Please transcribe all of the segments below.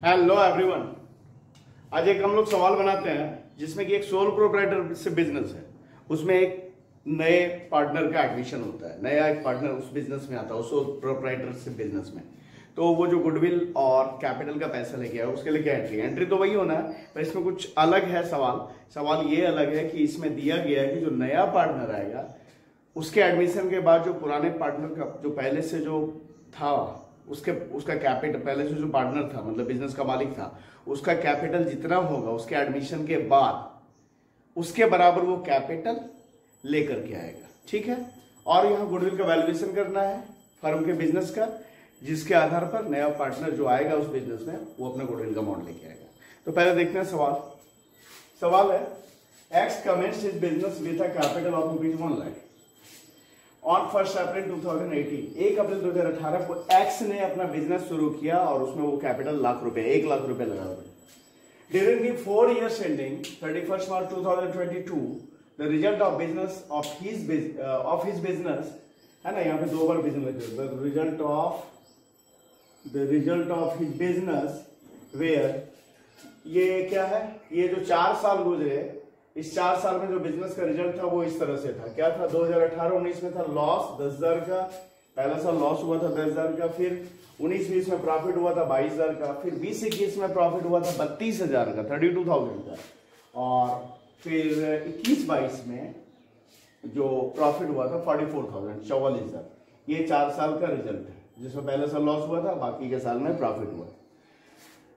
Hello everyone. आज एक हम लोग सवाल बनाते हैं जिसमें कि एक सोल प्रोप्राइटर से बिजनेस है, उसमें एक नए पार्टनर का एडमिशन होता है, नया एक पार्टनर उस बिजनेस में आता है, उस सोल प्रोप्राइटर से बिजनेस में। तो वो जो गुडविल और कैपिटल का पैसा लेके आया उसके लिए क्या एंट्री तो वही होना है, पर इसमें कुछ अलग है। सवाल ये अलग है कि इसमें दिया गया है कि जो नया पार्टनर आएगा उसके एडमिशन के बाद जो पुराने पार्टनर का जो पहले से जो था उसका कैपिटल, पहले से जो पार्टनर था मतलब बिजनेस का मालिक था, उसका कैपिटल जितना होगा उसके एडमिशन के बाद उसके बराबर वो कैपिटल लेकर के आएगा। ठीक है। और यहाँ गुडविल का वैल्यूएशन करना है फर्म के बिजनेस का, जिसके आधार पर नया पार्टनर जो आएगा उस बिजनेस में वो अपना गुडविल का अमाउंट लेके आएगा। तो पहले देखते हैं सवाल है x commenced his business with a capital of ₹1 lakh on 1 अप्रैल 2018। 1 अप्रैल 2018 को एक्स ने अपना बिजनेस शुरू किया और उसमें वो कैपिटल ₹1 लाख लगा हुआ। During the 4 years ending 31 March 2022 the result of business of his business है ना, यहाँ पे 2 बार बिजनेस लिखे, the result of his business where, ये क्या है, ये जो 4 साल गुजरे, इस 4 साल में जो बिजनेस का रिजल्ट था वो इस तरह से था। क्या था, 2018-19 में था लॉस 10,000 का, पहला साल लॉस हुआ था 10,000 का, फिर 19-20 में प्रॉफिट हुआ था 22,000 का, फिर 20-21 में प्रॉफिट हुआ था 32,000 का, 32,000 का, और फिर 21-22 में जो प्रॉफिट हुआ था 44,000, 44,000। ये 4 साल का रिजल्ट है जिसमें पहले साल लॉस हुआ था, बाकी के साल में प्रॉफिट हुआ।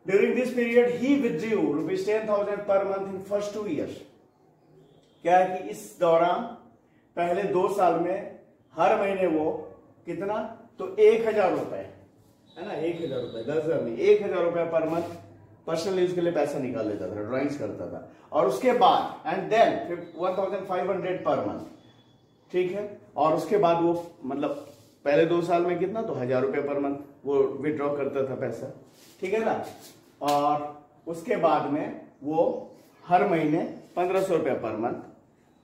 During this period he withdrew ₹10,000 per month in first 2 years। क्या है कि इस दौरान पहले 2 साल में हर महीने वो कितना, तो 1,000 रुपए है ना, 1,000 रुपए, 10,000 नहीं, 1,000 रुपए पर मंथ पर्सनल यूज के लिए पैसा निकाल लेता था, ड्राइंग्स करता था। और उसके बाद एंड देन 1,500 पर मंथ। ठीक है। और उसके बाद वो मतलब पहले 2 साल में कितना, तो 1,000 रुपए पर मंथ वो विड्रॉ करता था पैसा। ठीक है ना। और उसके बाद में वो हर महीने 1,500 रुपए पर मंथ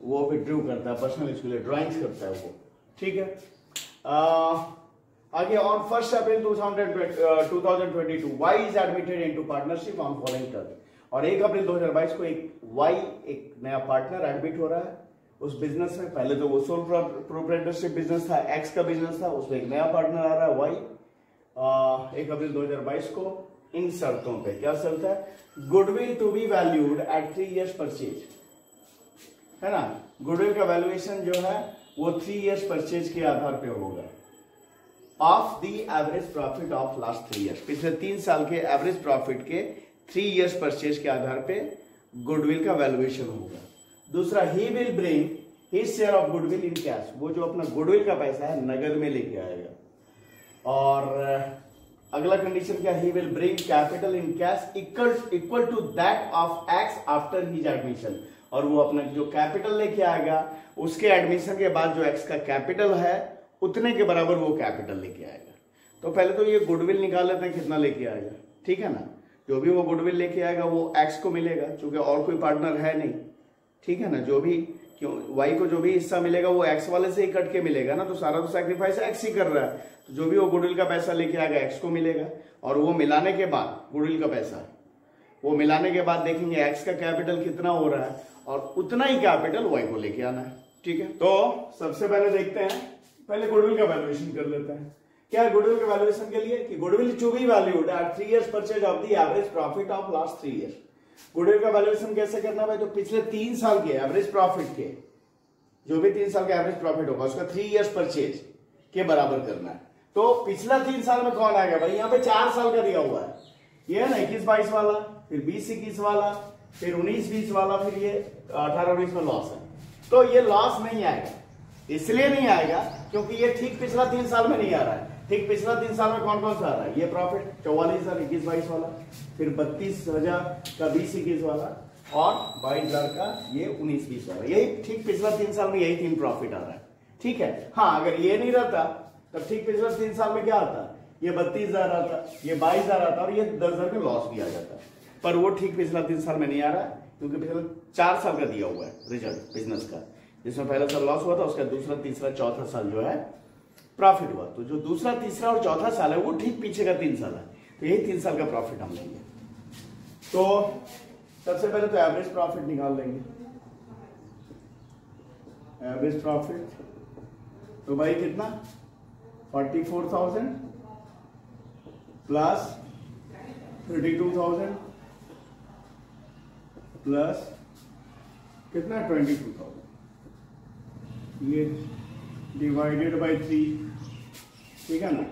वो विड्रॉ करता है पर्सनल यूज के लिए, ड्राइंग्स करता है वो। ठीक है। आगे on 1 April 2022 Y is admitted into partnership on following terms. और 1 अप्रैल 2022 को एक नया पार्टनर एडमिट हो रहा है उस बिजनेस में। पहले तो वो सोल प्रोप्राइटरशिप बिजनेस था, एक्स का बिजनेस था, उसमें एक नया पार्टनर आ रहा है वाई 1 अप्रैल 2022 को। इन शर्तों पे, क्या शर्त है, goodwill to be valued at 3 years purchase, है ना। गुडविल का वैल्यूएशन जो है वो 3 years परचेज के आधार पे होगा of the average profit of last 3 years। पिछले 3 साल के एवरेज प्रॉफिट के 3 years परचेज के आधार पे गुडविल का वैल्यूएशन होगा। दूसरा, ही will bring his share of goodwill in cash, वो जो अपना गुडविल का पैसा है नगद में लेके आएगा। और अगला कंडीशन क्या, he will bring capital in cash equal to that of X after his admission. और वो अपना जो कैपिटल लेके आएगा उसके एडमिशन के बाद जो एक्स का कैपिटल है उतने के बराबर वो कैपिटल लेके आएगा। तो पहले तो ये गुडविल निकाल लेते हैं कितना लेके आएगा। ठीक है ना। जो भी वो गुडविल लेके आएगा वो एक्स को मिलेगा, क्योंकि और कोई पार्टनर है नहीं। ठीक है ना। जो भी वाई को जो भी हिस्सा मिलेगा वो एक्स वाले से ही कट के मिलेगा ना, तो सारा तो सैक्रिफाइस एक्स ही कर रहा है। तो जो भी वो गुडविल का पैसा लेके आएगा एक्स को मिलेगा, और वो मिलाने के बाद गुडविल का पैसा वो मिलाने के बाद देखेंगे एक्स का कैपिटल कितना हो रहा है और उतना ही कैपिटल वाई को लेके आना है। ठीक है। तो सबसे पहले देखते हैं, पहले गुडविल का वैल्यूएशन कर लेते हैं। क्या है गुडविल का वैल्यूएशन के लिए कि goodwill to be valued at 3 years purchase of the average profit of last 3 years। Goodwill का वैल्यूएशन कैसे करना है, तो पिछले 3 साल के एवरेज प्रॉफिट के, जो भी 3 साल का एवरेज प्रॉफिट होगा उसका 3 years परचेज के बराबर करना है। तो पिछला 3 साल में कौन आएगा भाई, यहाँ पे 4 साल का दिया हुआ है, ये है ना 21-22 वाला, फिर 20-21 वाला, फिर 19-20 वाला, फिर ये 18-19 में लॉस है। तो ये लॉस नहीं आएगा, इसलिए नहीं आएगा क्योंकि ये ठीक पिछला 3 साल में नहीं आ रहा है। ठीक पिछला 3 साल में कौन कौन सा आ रहा है, ये प्रॉफिट 44,000 21-22 वाला, फिर 32,000 का 20-21 वाला, और 22,000 का ये 19-20 वाला। यही ठीक पिछला 3 साल में यही 3 प्रॉफिट आ रहा है। ठीक है। हाँ, अगर ये नहीं रहता तब ठीक पिछला 3 साल में क्या आता, ये 32,000 आता, ये 22,000 आता, और ये 10,000 का लॉस भी आ जाता। पर वो ठीक पिछला 3 साल में नहीं आ रहा है क्योंकि पिछला 4 साल का दिया हुआ है रिजल्ट बिजनेस का, जिसमें पहला साल लॉस हुआ था, उसका दूसरा, तीसरा, चौथा साल जो है प्रॉफिट हुआ। तो जो दूसरा, तीसरा और चौथा साल है वो ठीक पीछे का 3 साल है, तो यही 3 साल का प्रॉफिट हम लेंगे। तो सबसे पहले तो एवरेज प्रॉफिट निकाल लेंगे। एवरेज प्रॉफिट तो भाई कितना 44,000 प्लस 32,000 प्लस कितना 22,000, ये डिवाइडेड बाई 3, ठीक है ना।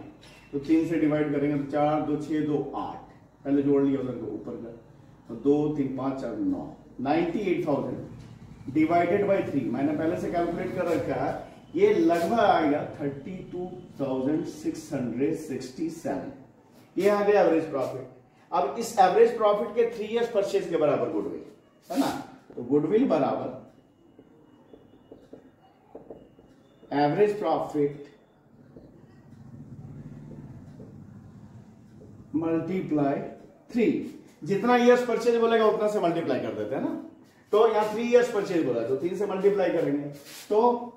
तो 3 से डिवाइड करेंगे तो 4 2 6 2 8, पहले जोड़ लिया उधर को ऊपर का, तो 2 3 5 4 9, 98,000 डिवाइडेड बाई 3 मैंने पहले से कैलकुलेट कर रखा है, ये लगभग आएगा 32,667, ये आ गया एवरेज प्रॉफिट। अब इस एवरेज प्रॉफिट के 3 इयर्स परचेज के बराबर गुडविल है ना, तो गुडविल बराबर एवरेज प्रॉफिट मल्टीप्लाई 3, जितना इयर्स परचेज बोलेगा उतना से मल्टीप्लाई कर देते हैं ना। तो यहां 3 इयर्स परचेज बोला तो 3 से मल्टीप्लाई करेंगे, तो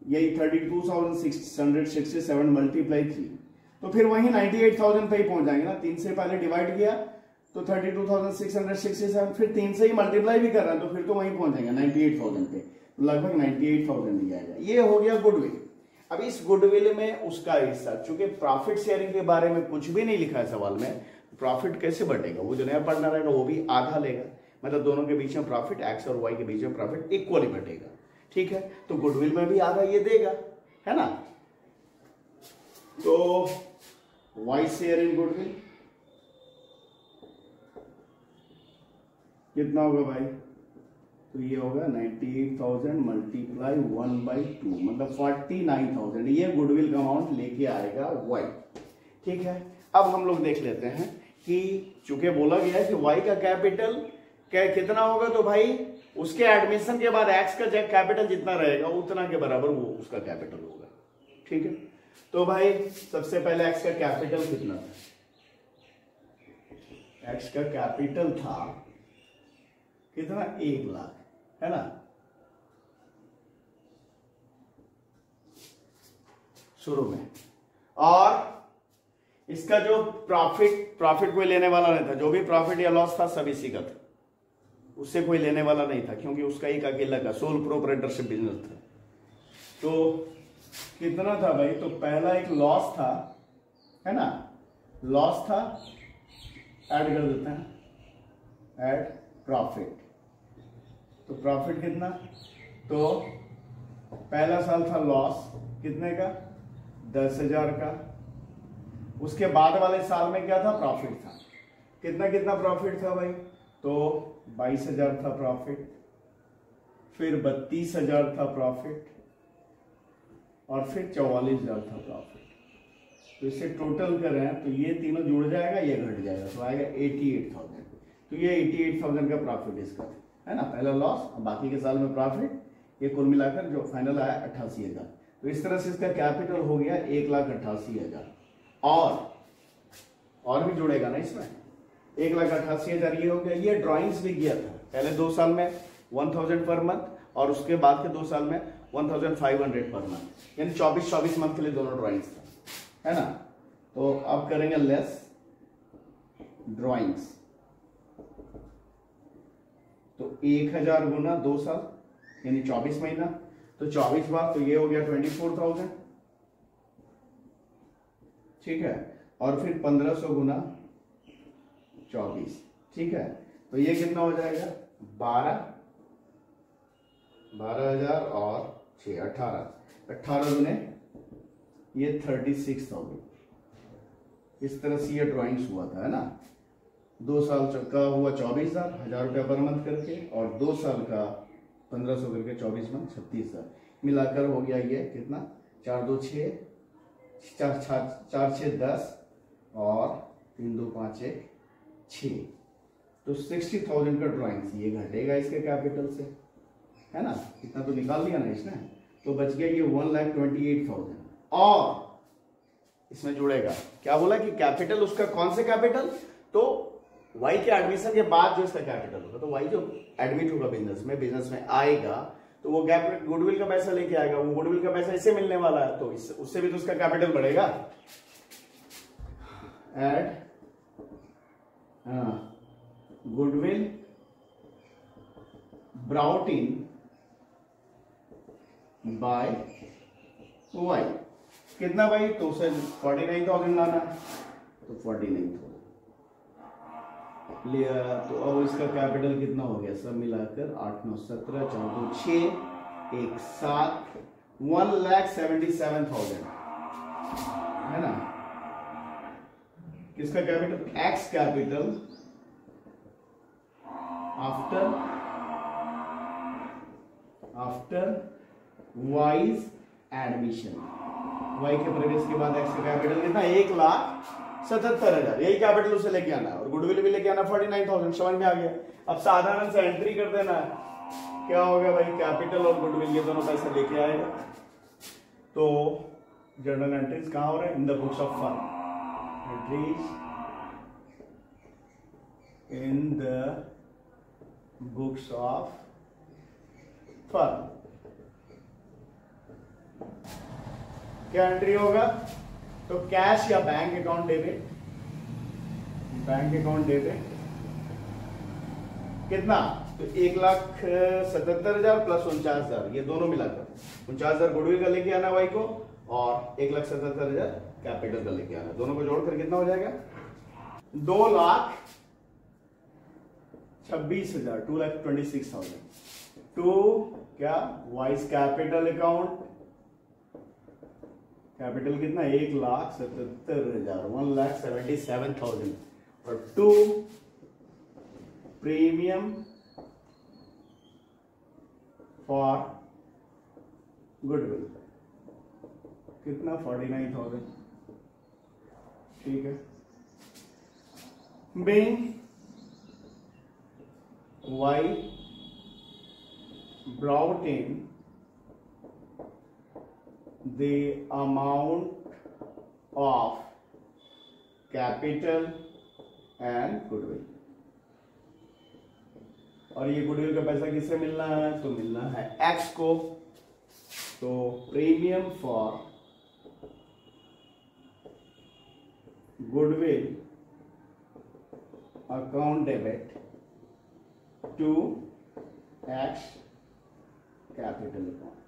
यही 32,667 मल्टीप्लाई 3, तो फिर वही 98,000 पे ही पहुंच जाएंगे ना। 3 से पहले डिवाइड किया तो 32,667, फिर 3 से ही मल्टीप्लाई भी कर रहा है तो फिर तो वहीं पहुंचेंगे 98,000 पे, लगभग 98,000 दिया जाएगा। ये हो गया गुडविल। अब इस गुडविल में उसका हिस्सा, चूंकि प्रॉफिट शेयरिंग के बारे में कुछ भी नहीं लिखा है सवाल में, प्रॉफिट कैसे बटेगा, वो जो नया पार्टनर रहेगा वो भी आधा लेगा, मतलब दोनों के बीच में प्रॉफिट, एक्स और वाई के बीच में प्रॉफिट इक्वली बटेगा, ठीक है। तो गुडविल में भी आधा ये देगा, है ना। तो वाई शेयर इन गुडविल कितना होगा भाई, तो ये होगा 98,000 मल्टीप्लाई 1/2, मतलब 49,000, ये गुडविल का अमाउंट लेके आएगा वाई, ठीक है। अब हम लोग देख लेते हैं कि चूंकि बोला गया है कि वाई का कैपिटल कितना होगा, तो भाई उसके एडमिशन के बाद एक्स का कैपिटल जितना रहेगा उतना के बराबर वो उसका कैपिटल होगा, ठीक है। तो भाई सबसे पहले एक्स का कैपिटल कितना था, एक्स का कैपिटल था कितना 1 लाख, है ना, शुरू में। और इसका जो प्रॉफिट कोई लेने वाला नहीं था, जो भी प्रॉफिट या लॉस था सब इसी का था, उससे कोई लेने वाला नहीं था, क्योंकि उसका एक अकेला का सोल प्रोप्राइटरशिप बिजनेस था। तो कितना था भाई, तो पहला एक लॉस था, है ना, लॉस था, ऐड कर देते हैं, ऐड प्रॉफिट, तो प्रॉफिट कितना, तो पहला साल था लॉस कितने का 10,000 का, उसके बाद वाले साल में क्या था, प्रॉफिट था, कितना प्रॉफिट था भाई, तो 22,000 था प्रॉफिट, फिर 32,000 था प्रॉफिट, और फिर 44,000 था प्रॉफिट। तो इसे टोटल करें तो ये तीनों जुड़ जाएगा, ये घट जाएगा, तो आएगा 88,000। तो ये 88,000 का प्रॉफिट इसका है ना, पहला लॉस और बाकी के साल में प्रॉफिट, ये कुल मिलाकर जो फाइनल आया 88,000। तो इस तरह से इसका कैपिटल हो गया 1,88,000। और भी जुड़ेगा ना इसमें, 1,88,000 ये हो गया। ये ड्राइंग्स भी किया था पहले 2 साल में 1,000 पर मंथ, और उसके बाद के 2 साल में 1,500 पर मंथ, यानी 24 मंथ के लिए दोनों ड्राइंग्स था, है ना। तो अब करेंगे लेस ड्राइंग्स, तो 1,000 गुना 2 साल यानी 24 महीना, तो 24 बार, तो ये हो गया 24,000, ठीक है। और फिर 1,500 गुना 24, ठीक है। तो ये कितना हो जाएगा 12,000 और 6 18 गुने ये 36,000। इस तरह से ये ड्राइंग्स हुआ था, है ना। 2 साल का हुआ 24,000, 1,000 रुपया पर मंथ करके, और 2 साल का 1,500 करके 24 मंथ 36,000 मिलाकर हो गया ये कितना 4 2 6 4 6 10 और 3 2 5 1 6, तो 60,000 का ड्राइंग्स ये घटेगा इसके कैपिटल से, है ना। इतना तो निकाल लिया ना इसने, तो बच गया ये 1,28,000। और इसमें जुड़ेगा क्या बोला कि कैपिटल उसका कौन से कैपिटल, तो वाई के एडमिशन के बाद जो इसका कैपिटल होगा, तो वाई जो एडमिट होगा बिजनेस में आएगा, तो वो गुडविल का पैसा लेके आएगा, वो गुडविल का पैसा इसे मिलने वाला है, तो उससे भी तो उसका कैपिटल बढ़ेगा। Add goodwill brought in by Y. कितना भाई? तो उसे 49,000 लाना है, तो 49,000 लिया। तो अब इसका कैपिटल कितना हो गया सब मिलाकर? 8 9 17 4 2 6 1 7 1,77,000 है ना। किसका capital? X capital after Y's admission. Y के प्रवेश के बाद एक्स का कैपिटल कितना? 1,77,000। यही कैपिटल उसे लेके आना है और गुडविल भी लेके आना 49,000। समझ में आ गया? अब साधारण से एंट्री कर देना है। क्या होगा भाई? कैपिटल और गुडविल ये दोनों पैसे लेके आएगा। तो जर्नल एंट्रीज कहां हो रहे हैं? In the books of firm. Entries in the books of firm. क्या एंट्री होगा? तो कैश या bank account debit, bank account debit कितना? तो 1,77,000 प्लस 49,000, ये दोनों मिलाकर 49,000 गुडविल का लेके आना वाई को और 1,77,000 कैपिटल का लेके आना। दोनों को जोड़कर कितना हो जाएगा? 2,26,000, 2,26,000 टू क्या? Wise capital account. कैपिटल कितना? 1,77,000, 1,77,000 और टू प्रीमियम फॉर गुडविल कितना? 49,000। ठीक है। being y brought in the amount of capital and goodwill। और ये गुडविल का पैसा किससे मिलना है? तो मिलना है एक्स को। तो premium for goodwill account debit to X capital account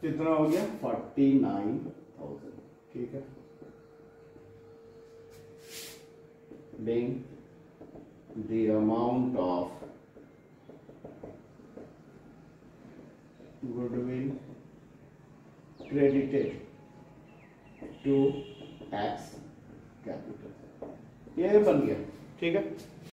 कितना हो गया? 49,000। ठीक है। being the amount of goodwill credited to tax capital, ये बन गया। ठीक है।